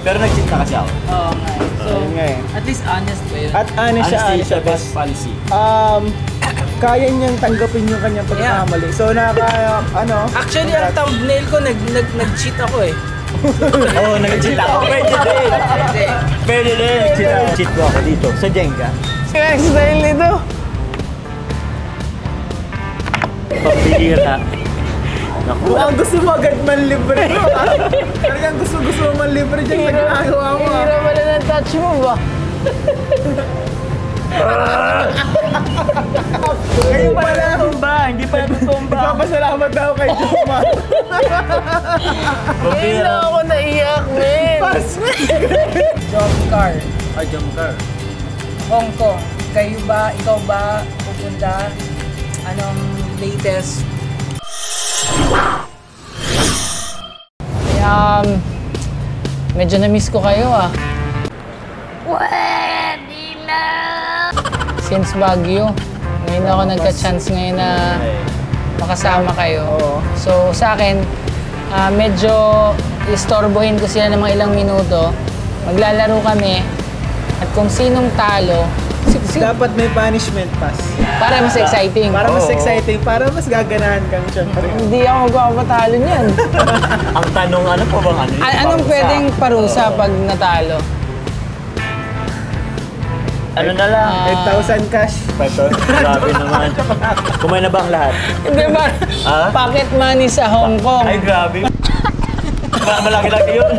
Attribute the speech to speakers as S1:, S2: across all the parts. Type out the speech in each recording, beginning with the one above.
S1: Pero nag-cheat na kasi ako.
S2: Oo nga. So, at least honest ba yun?
S3: At honest siya,
S1: best policy.
S3: Kaya niyang tanggapin yung kanyang pagkakamali. So,
S2: Actually, ang thumbnail ko, nag-cheat ako eh.
S1: Oo, nag-cheat ako. Pwede din. Cheat ko ako dito, sa Jenga.
S3: Style nito.
S1: Pambihira. Naku.
S3: Ang gusto mo agad manlibre mo. Talagang gusto mo manlibre dyan sa ginagawa mo.
S2: Hira pala ng touch mo ba?
S3: Ngayon pala.
S1: Hindi pa tumba.
S3: Nagpapasalamat daw kay Joma.
S2: Ngayon na ako naiyak, men. Jump car.
S1: Jump car.
S2: Hong Kong. Ikaw ba pupunta? Anong latest? Medyo na-miss ko kayo Pwede na! Since Baguio, ngayon ako nagka-chance ngayon na makasama kayo. So sa akin, medyo istorbohin ko sila ng mga ilang minuto. Maglalaro kami at kung sinong talo,
S3: dapat may punishment pass.
S2: para mas exciting.
S3: Para mas exciting, para mas gaganahan kang syempre.
S2: Hindi ako magpapatalo niyan.
S1: Ang tanong, ano po bang ano?
S2: Anong pwedeng parusa pag natalo?
S1: Ano na lang?
S3: 5,000 cash.
S1: Grabe naman. Kumain na ba ang lahat?
S2: Hindi ba? Pocket money sa Hong Kong.
S1: Ay, grabe. Malaki-laki yun.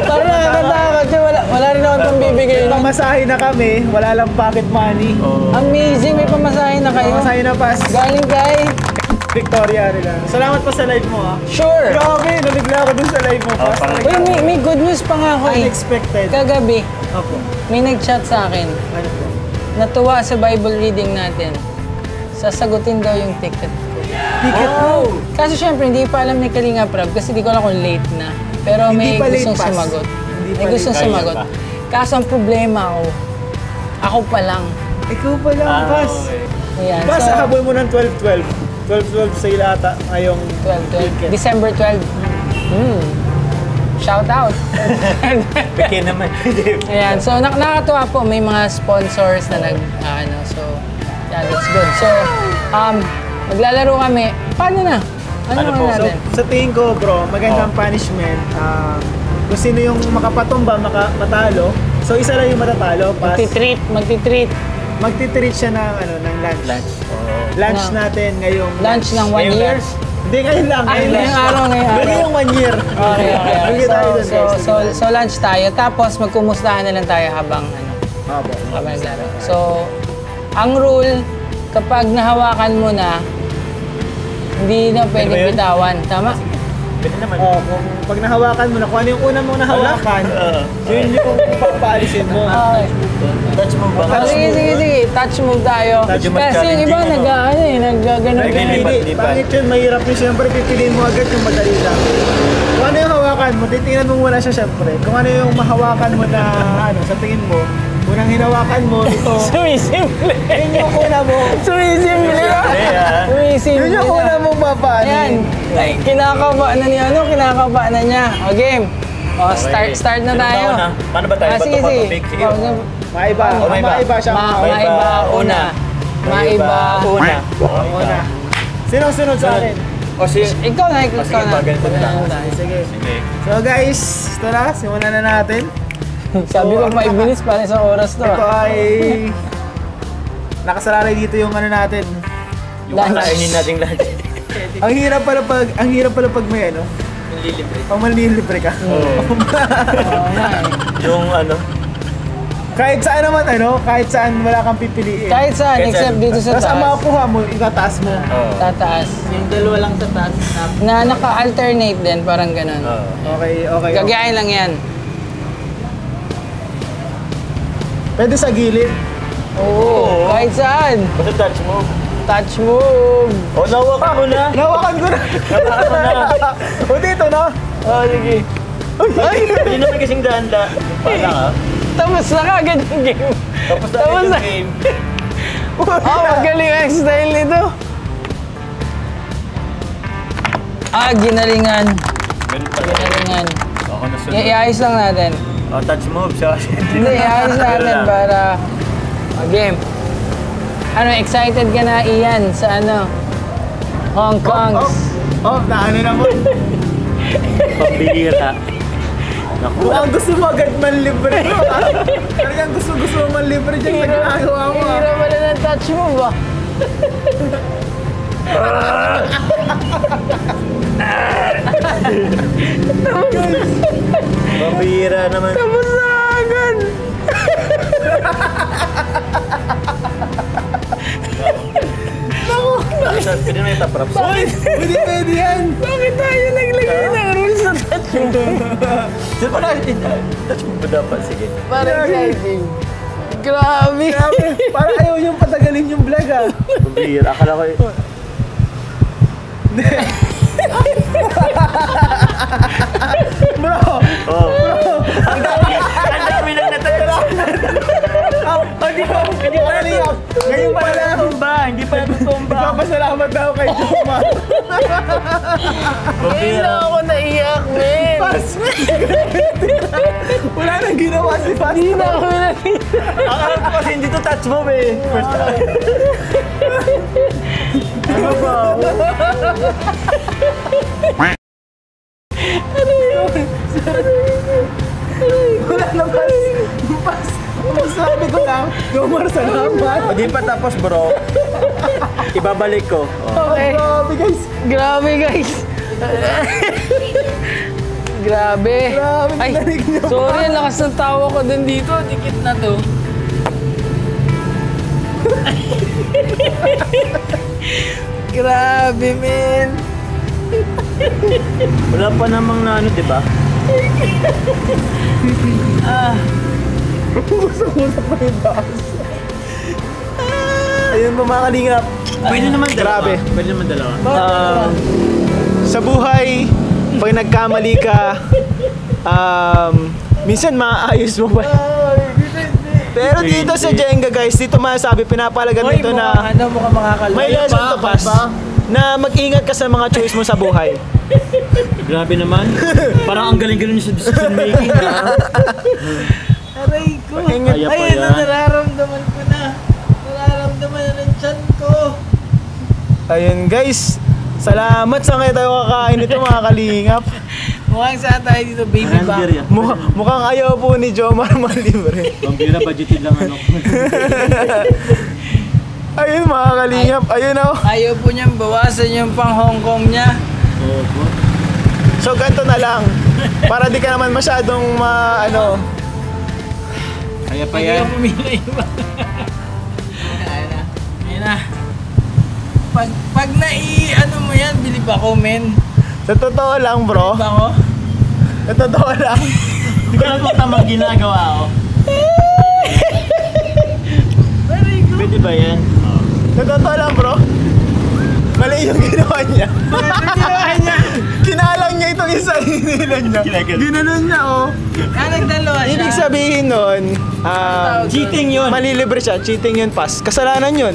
S2: Parang nakakatakot yun. Wala rin ako itong bibigay.
S3: Pamasahe na kami, wala lang pocket money.
S2: Amazing, may pamasahe na kayo.
S3: Pamasahe na pass.
S2: Galing kay
S3: Victoria rin. Salamat pa sa live mo
S2: Sure.
S3: Grabe, nabigla ako dun sa live mo.
S2: Uy, may good news pa nga ako
S3: Unexpected.
S2: Kagabi,
S3: Opo.
S2: may nag-chat sa akin.
S3: Ano po?
S2: Natuwa sa Bible reading natin. Sasagutin daw yung ticket ko.
S3: Ticket mo?
S2: Kaso syempre, hindi pa alam ni Kalinga Prab kasi di ko alam kung late na. Pero may gustong sumagot. May gustong sumagot. Kaso ang problema ako pa lang.
S3: Ikaw pa lang, pass.
S2: Ayan,
S3: Pass,
S2: so,
S3: habol mo ng 12-12. 12-12 sa ilata ngayong
S2: 12. December 12. Shout out.
S1: Peke naman.
S2: Ayan, so nakakatuwa po, may mga sponsors na so yeah, that's good. So, maglalaro kami. Paano na? Ano
S1: po?
S2: natin?
S3: So, sa tingin ko, bro, magandang punishment. Kung sino yung makapatumba, matalo. So, isa lang yung matatalo. Pass. Magtitreat siya ng lunch. Lunch natin ngayong...
S2: Lunch ng 1 year?
S3: Hindi, ngayon lang.
S2: Ngayong araw.
S3: Ngayong 1 year.
S2: Okay.
S3: So,
S2: So, lunch tayo. Tapos, magkumustahan na lang tayo habang naglaro. So, ang rule, kapag nahawakan mo na, hindi na pwedeng bitawan. Tama?
S1: Pwede naman.
S3: Kung pag nahawakan mo na, kung ano yung una mong nahawakan, yun yung papaalisin mo.
S1: Touch mo ba?
S2: Sige. Touch move tayo. Kasi yung iba naggaganon.
S3: Pangit yun, mahirap yun. Siyempre, pipiliin mo agad yung madali lang. Kung ano yung hawakan mo, titingnan mo muna siya siyempre. Kung ano yung mahawakan mo na, sa tingin mo, unang hinawakan mo, ito.
S2: Sumisimple.
S3: Yun yung una mo.
S2: Sumisimple.
S3: Yun yung una mong mapaanin.
S2: Ayan. Kinakaba na niya. O, game. O, start na tayo.
S1: Paano ba tayo?
S2: Sige.
S3: Maiba siya.
S2: Maiba una.
S3: Sinong sunod sa akin?
S2: Ikaw na.
S3: Sige. So guys, ito na. Simulan na natin.
S2: Sabi ko 5 minutes para sa oras to.
S3: Ito ay... Nakasalalay dito yung natin.
S1: Yung kainin nating lunch.
S3: Ang hirap pala pag may pag manlilibre ka.
S1: Yung
S3: Kahit saan naman kahit saan wala kang pipiliin.
S2: Kahit saan, except dito sa
S3: Tapos ang
S2: taas.
S3: makuha mo, itataas mo.
S2: Tataas.
S4: Yung dalawa lang sa taas
S2: Na naka-alternate din, parang ganun.
S3: Okay.
S2: Gagayain lang yan.
S3: Pwede sa gilid.
S2: Oo. Kahit saan.
S1: Basta touch mo.
S2: Touch move.
S1: Nawakan mo na.
S3: Nawakan ko na. O dito na.
S2: Sige.
S1: Ay! Hindi naman kasing danda. Paano
S2: Tapos na kagad yung game.
S1: Tapos na yung game.
S2: Magaling ang style nito. Ginalingan.
S1: Ganun pala.
S2: Ginalingan.
S1: Ako nasunod.
S2: Iayos lang natin.
S1: Oh, touch move siya.
S2: Hindi, iayos natin para game. Ano, excited ka na, Ian, sa ano? Hong Kong.
S3: Na ano naman.
S1: Pambihira. Naku.
S3: Mukhang gusto mo agad manlibre. Talagang gusto mo manlibre dyan sa ginagawa mo.
S2: Hira pala ng touch mo ba?
S1: Pambihira naman.
S2: Tapos na agad.
S1: Pwede na yung top props.
S3: Pwede yan.
S2: Bakit tayo naglagay ng rules sa touch mo?
S1: Touch mo ba dapat? Sige.
S2: Parang exciting. Grabe.
S3: Parang ayaw niyong patagalin yung vlog ah.
S1: Pambihira. Akala ko
S3: Bro!
S1: Oh. Ang dami nang natala.
S3: Hindi pa naliyap. Ngayon pa lang.
S1: Hindi pa natumba.
S3: Ipapasalamat daw kay Joma.
S2: Ngayon na ako naiyak, men.
S3: Wala nang ginawa si Pas.
S2: Hindi na ako naiyak.
S1: Akala ko kasi hindi to touch move eh. First time. Ano ba?
S3: Wala na Pas. Masabi ko lang, Jomar, salamat.
S1: O di pa tapos bro. Ibabalik ko. Oh.
S2: Okay.
S3: Grabe guys.
S2: Grabe, guys. Grabe.
S3: Grabe,
S2: Ay,
S3: narinig niyo ba?
S2: sorry, ang lakas ng tawa ko din dito. Dikit na to. Grabe, men.
S1: Wala pa namang na ano, di ba?
S3: Usap-usap pa yung taas. Ayun po mga kalingap.
S1: Pwede naman dalawa.
S3: Grabe.
S1: Pwede naman dalawa.
S3: Sa buhay, pag nagkamali ka, minsan maayos mo pa. Pero dito sa Jenga guys, dito masasabi, pinapalagan dito na
S2: mukhang makakalala.
S3: may lesson to pass na mag-ingat ka sa mga choice mo sa buhay.
S1: Grabe naman. Parang ang galing-galing niyo sa decision making ha.
S2: Aray ko.
S3: Ingat.
S1: Kaya pa
S2: Ayun na,
S1: yan.
S2: nararamdaman ko na. Nararamdaman na ng tiyan ko.
S3: Ayun guys, salamat sa ngayon tayo kakain nito mga kalingap.
S2: Mukhang saan tayo dito, baby back.
S1: Randir yan.
S3: Mukhang ayaw po ni Jomar malibre.
S1: Pambira, budgeted lang ano.
S3: Ayun mga kalingap, ayun o.
S2: Ayaw po niyang bawasan yung pang Hong Kong niya.
S1: Oo po.
S3: So ganito na lang, para di ka naman masyadong
S1: Kaya pa
S2: Pwede
S1: yan.
S2: ka pumila iba. Ayun na. Ayun na. Pag ano mo yan, bilib ako, men.
S3: Sa totoo lang bro,
S2: Bilib ako.
S3: sa totoo lang,
S1: Hindi ko alam kung tamang ginagawa ko.
S2: Aray ko.
S1: Pwede ba yan?
S3: sa totoo lang bro, mali yung ginawa niya. Kinalang niya itong isa, hinilan niya. Ginanon niya oh.
S2: Nagdalawa siya.
S3: Ibig sabihin nun,
S1: Cheating yun.
S3: malilibre siya, cheating yun pas. Kasalanan yun.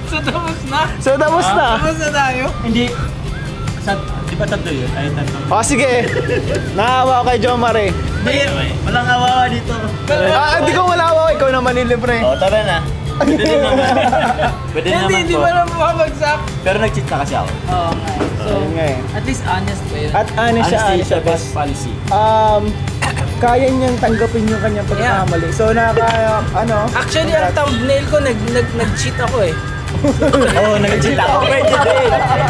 S2: So, tapos na.
S3: So tapos na.
S2: Tapos na tayo.
S1: Hindi. Di ba tatlo yun? Ay, tatlo.
S3: O sige, naawa ko kay Jomar eh.
S1: Walang awawa dito.
S3: Hindi ko wala ako, ikaw na manilibre.
S1: O, tara na. Pwede din naman. Pwede naman
S2: Hindi
S1: po.
S2: mo na makabagsak.
S1: Pero nag-cheat na kasi ako.
S2: Oo nga. So,
S3: Ayun nga eh.
S2: at least honest ba yun?
S3: At ano siya,
S1: Honesty
S3: ano
S1: is
S3: siya,
S1: the best policy.
S3: kaya niyang tanggapin yung kanyang pagkakamali. So
S2: Actually, ang thumbnail ko, nag-cheat ako eh.
S1: Oo, nag-cheat ako. Pwede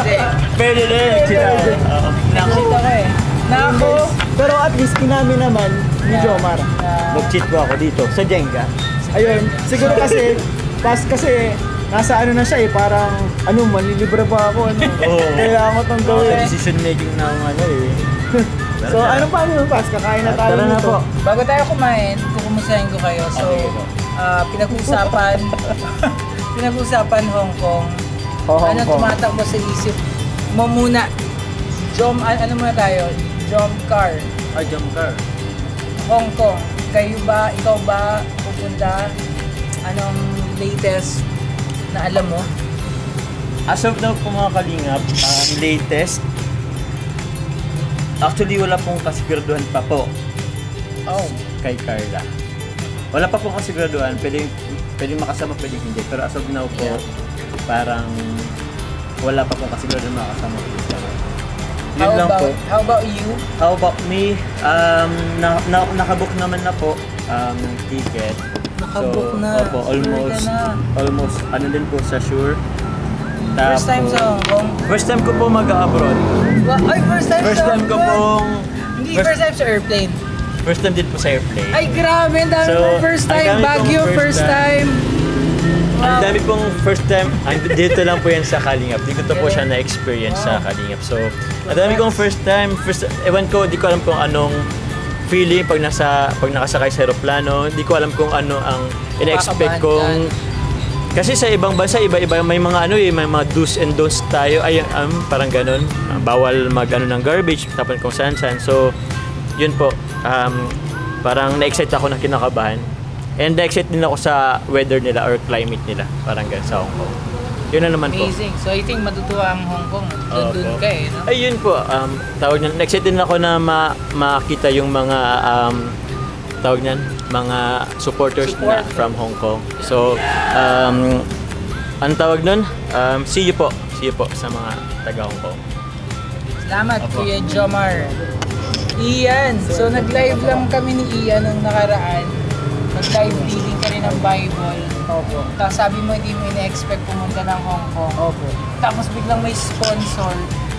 S1: din. Pwede din. Cheat ako.
S2: Nag-cheat ako eh. Nako.
S3: Pero at least inamin naman ni Jomar.
S1: Mag-cheat po ako dito sa Jenga.
S3: Ayun, siguro kasi, kasi nasa ano na siya eh, parang manlilibre pa ako,
S1: Oo.
S3: kailangan ko itong gawin.
S1: Decision making na ako ano eh.
S3: So ano pa yung Pas? Kakain na tayo
S1: Tara na
S3: nito.
S1: po.
S2: Bago tayo kumain, kukumusahin ko kayo. So,
S1: sige po.
S2: pinag-usapan Hong Kong.
S3: Hong
S2: Ano
S3: Kong.
S2: tumatakbo sa isip mo muna? Ano muna tayo? Jomcar,
S1: Jump car.
S2: Hong Kong. Ikaw ba pupunta? Anong latest na alam mo?
S1: As of now po mga kalingap, ang latest, Actually, wala pong kasiguraduhan pa po
S2: Oh.
S1: kay Carla. Wala pa pong kasiguraduhan. Pwedeng makasama, pwedeng hindi. Pero as of now po, parang wala pa pong kasiguraduhan makasama po siya. Yun lang po.
S2: How about you?
S1: How about me? Nakabook naman na po ng ticket.
S2: Nakabook na.
S1: Opo,
S2: Sure ka na.
S1: almost, ano din po sa sure.
S2: First time sa Hong Kong?
S1: First time ko po mag-abroad.
S2: Ay, first time
S1: First
S2: sa
S1: time
S2: Hong
S1: ko
S2: Kong?
S1: pong...
S2: Hindi, first time sa airplane.
S1: First time din po sa airplane.
S2: Ay, grabe. Ang dami
S1: So,
S2: mong first
S1: ang
S2: time.
S1: dami kong
S2: Baguio,
S1: first
S2: first time.
S1: Ang dami pong first time, dito lang po yan sa Kalingap. Di ko to po siya na-experience sa Kalingap. So, ang dami kong first time, ewan ko, di ko alam kung anong feeling pag nakasakay sa aeroplano. Di ko alam kung ano ang in-expect kong... Kasi sa ibang bansa, iba-iba, may mga may mga do's and don'ts tayo. Ay, parang ganun. Bawal mag-ano ng garbage, tapon kung saan-saan. So, yun po. Parang na-excite ako na kinakabahan. And na-excite din ako sa weather nila or climate nila. Parang ganun sa Hong Kong. Yun na naman po.
S2: Amazing. So, I think matutuwa ang Hong Kong. Doon ka no?
S1: Ay, yun po. Tawag niyan. Na-excite din ako na makita yung mga tawag niyan, mga supporters na from Hong Kong. So, ang tawag nun, see you po sa mga taga Hong Kong.
S2: Salamat, Kuya Jomar. Ian, so nag-live lang kami ni Ian nung nakaraan. Nag-live reading ka rin ng Bible.
S3: Opo.
S2: Tapos sabi mo hindi mo ina-expect pumunta ng Hong Kong.
S3: Opo.
S2: Tapos biglang may sponsor.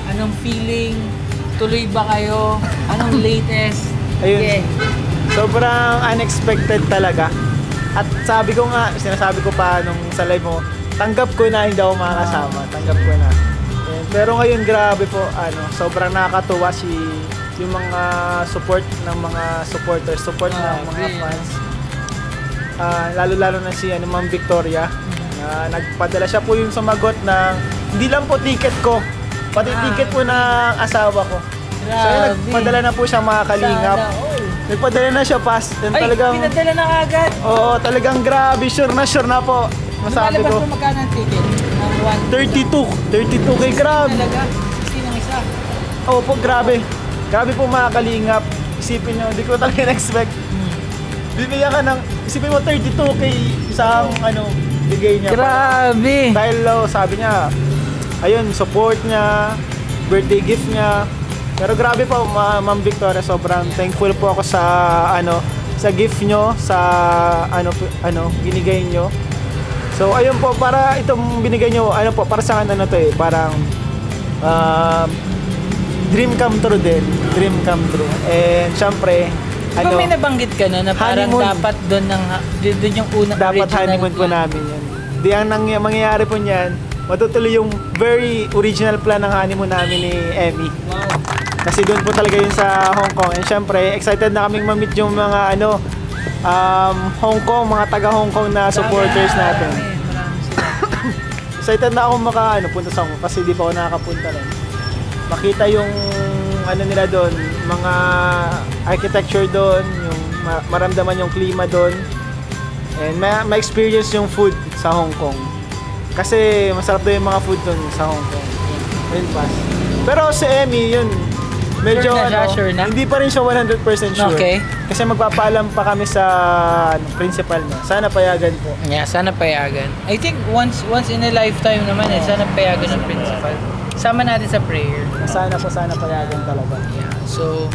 S2: Anong feeling? Tuloy ba kayo? Anong latest?
S3: Ayun.
S2: Okay.
S3: Sobrang unexpected talaga. At sabi ko nga, sinasabi ko pa nung sa live mo, tanggap ko na hindi ako makakasama. Tanggap ko na. Pero ngayon grabe po, sobrang nakakatuwa yung mga support ng mga supporters, support ng mga
S2: really?
S3: fans. Lalo-lalo na si Ma'am Victoria. Nagpadala siya po yung sumagot ng hindi lang po ticket ko, pati ticket po ng asawa ko. So nagpadala na po siya mga kalingap. Nagpadala na siya fast. And
S2: Ay,
S3: talagang,
S2: pinadala na agad.
S3: oo, talagang grabe, sure na po. Masabi
S2: Lumalabas
S3: ko,
S2: mo magkano ang ticket? Ng
S3: 32K, grabe.
S2: Talaga? Sinong isa?
S3: Opo, grabe. Grabe po mga kalingap. Isipin nyo, hindi ko talaga na-expect. Bibigyan ka ng, isipin mo 32K isang bigay niya.
S2: Grabe!
S3: Dahil sabi niya, ayun, support niya, birthday gift niya. Pero grabe po, Ma'am Victoria, sobrang thankful po ako sa sa gift nyo, sa binigay nyo. So ayun po, para itong binigay nyo, para sa akin parang dream come true din. Dream come true. And syempre,
S2: Diba may nabanggit ka na parang
S3: honeymoon.
S2: dapat doon yung unang
S3: dapat
S2: original
S3: honeymoon po
S2: plan.
S3: namin yan. Di ang mangyayari po niyan, matutuloy yung very original plan ng honeymoon namin ni Emmy.
S2: Wow.
S3: Kasi doon po talaga yun sa Hong Kong. And syempre, excited na kaming ma-meet yung mga Hong Kong, mga taga Hong Kong na supporters natin.
S2: Marami sila.
S3: Excited na ako punta sa Hong Kong kasi di pa ako nakakapunta rin. Makita yung nila doon, mga architecture doon, yung maramdaman yung klima doon. And ma-experience yung food sa Hong Kong. Kasi masarap daw yung mga food doon sa Hong Kong. Ayun pa. Pero si Emmy, yun, medyo
S2: Sure na?
S3: hindi pa rin siya 100% sure.
S2: Okay.
S3: Kasi magpapaalam pa kami sa principal niya. Sana payagan po.
S2: Yeah, sana payagan. I think once in a lifetime naman sana payagan ng principal. Sama natin sa prayer.
S3: Sana payagan talaga.
S2: Yeah. So,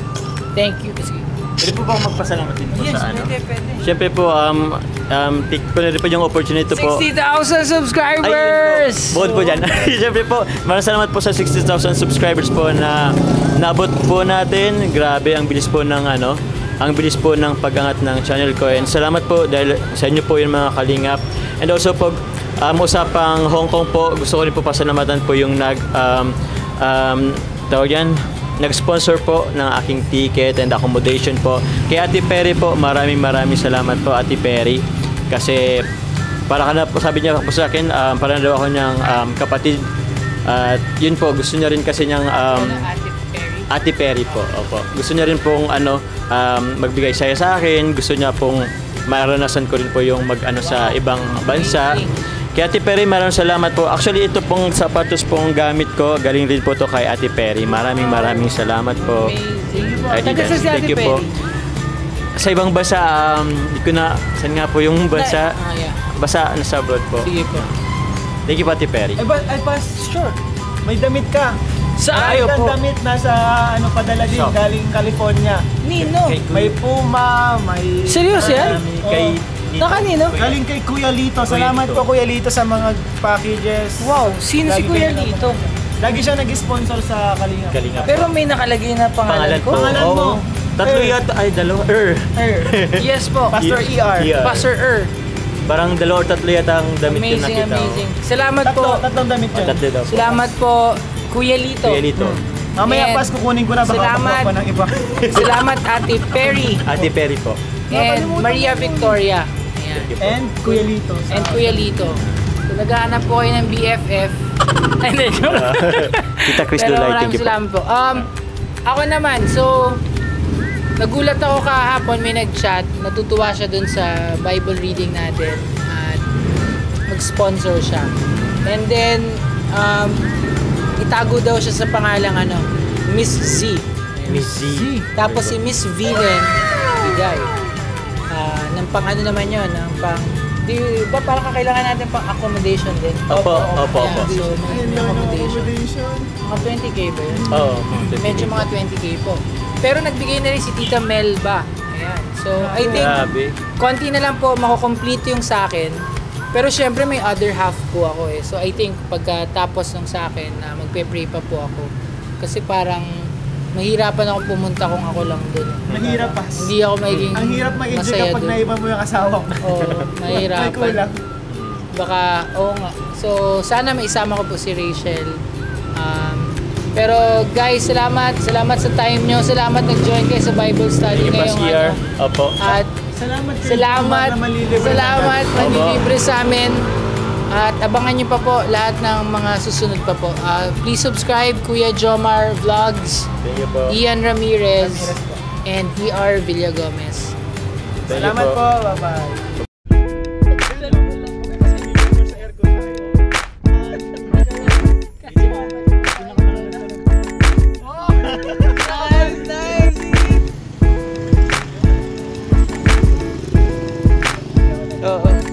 S2: thank you.
S1: Pwede po bang magpasalamat din po
S2: Yes,
S1: sa
S2: pwede.
S1: Siyempre po, take ko na rin po yung opportunity po.
S2: 60,000 subscribers!
S1: Bukod po dyan. Siyempre po, maraming salamat po sa 60,000 subscribers po na naabot po natin. Grabe, ang bilis po ng ang bilis po ng pag-angat ng channel ko. And salamat po dahil sa inyo po yung mga kalingap. And also po, usapang Hong Kong po, gusto ko rin po pasalamatan po yung nag-sponsor po ng aking ticket and accommodation po. Kay Ate Perry po, maraming salamat po Ate Perry. Kasi para ka na po, sabi niya po sa akin, para na daw ako niyang kapatid. At yun po, gusto niya rin kasi niyang Ate Perry po. Opo. Gusto niya rin pong magbigay saya sa akin. Gusto niya pong maranasan ko rin po yung sa ibang bansa. Kay Ate Perry, maraming salamat po. Actually, ito pong sapatos pong gamit ko. Galing rin po to kay Ate Perry. Maraming salamat po.
S2: Amazing.
S1: Adidas.
S2: Taga sa si Ate
S1: Thank you po.
S2: Perry.
S1: Sa ibang bansa, di ko na, saan nga po yung bansa?
S2: Yeah.
S1: Basta nasa abroad po.
S2: Sige po.
S1: Thank you po, Ate Perry.
S3: Ay, sure. May damit ka.
S2: Saan?
S3: Ang damit nasa padala din
S1: Shop.
S3: galing California.
S2: Nino?
S3: May Puma, may...
S2: Seryoso yan?
S1: Kay
S2: Na kanino?
S3: Galing kay Kuya Lito. Salamat po Kuya Lito sa mga packages.
S2: Wow, sino si
S3: Lagi
S2: Kuya
S3: kayo
S2: Lito?
S3: Lagi siya nag-sponsor sa Kalinga.
S1: Kalinga.
S2: Pero may nakalagay na pangalan ko.
S3: Pangalan mo.
S1: Tatlo yata, ay dalawa.
S2: Yes po.
S3: Pastor ER.
S2: Pastor
S1: Parang dalawa or tatlo yata ang damit yung
S2: Amazing,
S1: nakita ko.
S2: amazing. Salamat po.
S3: Tatlong damit yun.
S1: Tatlo daw po.
S2: Salamat po, Kuya Lito.
S1: Kuya Lito.
S3: Mamaya
S2: And
S3: pas kukunin ko na baka
S2: salamat.
S3: makuha pa ng iba.
S2: Salamat Ate Perry
S1: Ate Perry po.
S2: and Maria Victoria. Ayan.
S3: And Kuya Lito.
S2: And Kuya Lito. So, naghahanap po kayo ng BFF. Ay, hindi, joke.
S1: Tita Chris
S2: Pero
S1: Dulay, thank
S2: maraming
S1: you po.
S2: salamat po. Ako naman, so nagulat ako kahapon, may nag-chat. Natutuwa siya dun sa Bible reading natin at mag-sponsor siya. And then, itago daw siya sa pangalang Miss Z.
S1: Miss Z.
S2: Tapos si Miss V din, bigay. Ng pang naman yun, ng pang... Di ba parang kakailangan natin pang accommodation din?
S1: Opo.
S2: So, may accommodation. Mga 20k ba yun?
S1: Oo.
S2: Medyo mga 20k po. Pero nagbigay na rin si Tita Melba. Ayan. So, I think,
S1: Grabe.
S2: konti na lang po, makukomplete yung sa akin. Pero syempre may other half po ako eh. So, I think, pagkatapos ng sa akin, magpe-pray pa po ako. Kasi parang, mahirapan ako pumunta kung ako lang dun.
S3: Mahirap pa.
S2: Hindi ako magiging
S3: Ang hirap mag-enjoy
S2: masaya
S3: kapag
S2: dun.
S3: naiba mo yung asawa mo.
S2: Oo,
S3: May
S2: mahirapan.
S3: kulang.
S2: Baka, oo nga. So, sana maisama ko po si Rachel. Pero guys, salamat sa time nyo. Salamat nag-join kayo sa Bible study
S1: Thank you,
S2: ngayong
S1: Pastor. Opo.
S2: At
S3: Salamat kayo.
S2: salamat,
S3: na malilibre
S2: salamat,
S3: na-
S2: manlilibre sa amin. At abangan nyo pa po lahat ng mga susunod pa po. Please subscribe, Kuya Jomar Vlogs,
S1: Thank you po.
S2: Ian Ramirez,
S3: Ramirez po.
S2: and PR Villagomez.
S1: Thank you
S3: Salamat po. Bye-bye.
S2: Oo.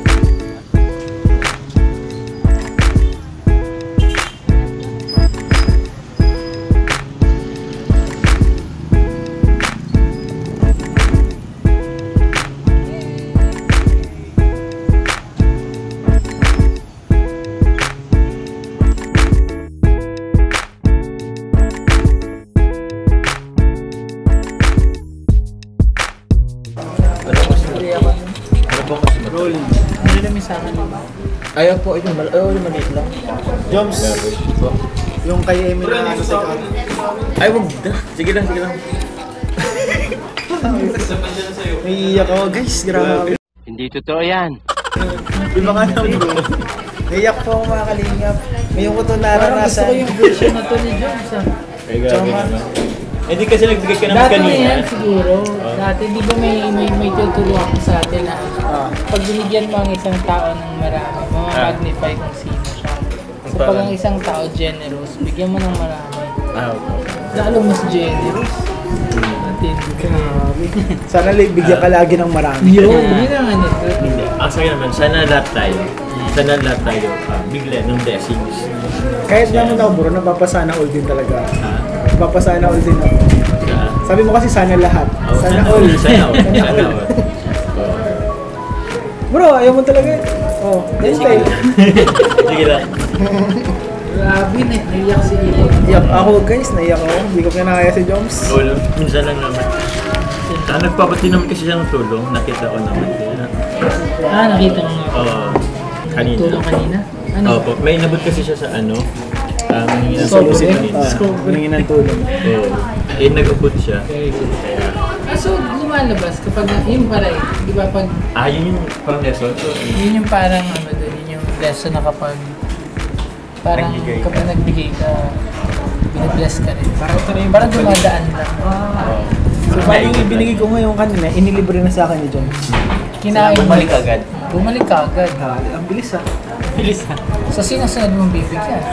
S3: Roll.
S2: Hindi namin sa akin.
S1: Ayaw po, yung maliit lang.
S3: Joms. Yung kay Emily na take out.
S1: Ay, wag. Sige lang.
S3: Naiiyak ako guys. Grabe.
S4: Hindi totoo yan.
S3: Iba nga naman bro. Naiiyak po ako mga kalingap. Ngayon ko ito naranasan.
S2: version na to ni Jones.
S1: Ay, grabe naman. Hindi kasi nagbigay ka naman
S2: Dati na
S1: kanina.
S2: yan siguro. Dati di ba may tuturo ako sa atin na pag binigyan mo ang isang tao ng marami, magnify kung sino siya. So pag ang isang tao generous, bigyan mo ng marami. Lalo mas generous. Matindi ka.
S3: Sana bigyan ka lagi ng marami.
S2: Yun ang ano.
S1: Hindi. Ang sakin naman, sana lahat tayo. Bigla ng blessings.
S3: Kahit naman ako bro, napapasana all din talaga. Napapasana all din ako. Sabi mo kasi sana lahat. Sana all.
S1: Sana all.
S3: Bro, ayaw mo talaga. Oh, next time.
S1: Sige lang.
S2: Grabe na, naiyak si Ian.
S3: Iyak ako guys, naiyak ako. Hindi ko kinakaya si Joms.
S1: Minsan lang naman. Nagpapati naman kasi siya ng tulong. Nakita ko naman.
S2: Nakita ko nga.
S1: Oo. Kanina.
S2: Tulong kanina? Ano?
S1: Opo. May inabot kasi siya sa ano. Nangingi ng
S2: Sobrang.
S1: tulong kanina.
S3: Humingi ng tulong.
S1: Oo. Nag-abot siya.
S2: Very good. So, lumalabas kapag yun para eh. Di ba pag
S1: Yun yung parang lesson. So,
S2: yun yung parang ano doon, yun yung lesson na kapag parang
S1: Nagbigay ka.
S2: kapag nagbigay ka, binibless ka rin. Parang dumadaan lang.
S3: So, bali yung ibinigay ko ngayon kanina, inilibre na sa akin ni Joms.
S2: Kinain mo.
S1: bumalik agad.
S2: Bumalik ka agad.
S3: Ang bilis ah.
S1: Bilis ha.
S2: So, sino sunod mong bibigyan?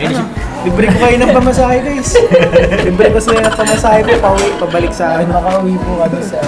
S3: Ano? Libre ko kayo ng pamasahe guys. Libre ko sila ng pamasahe ko, pauwi, pabalik sa
S2: Makauwi po kami sa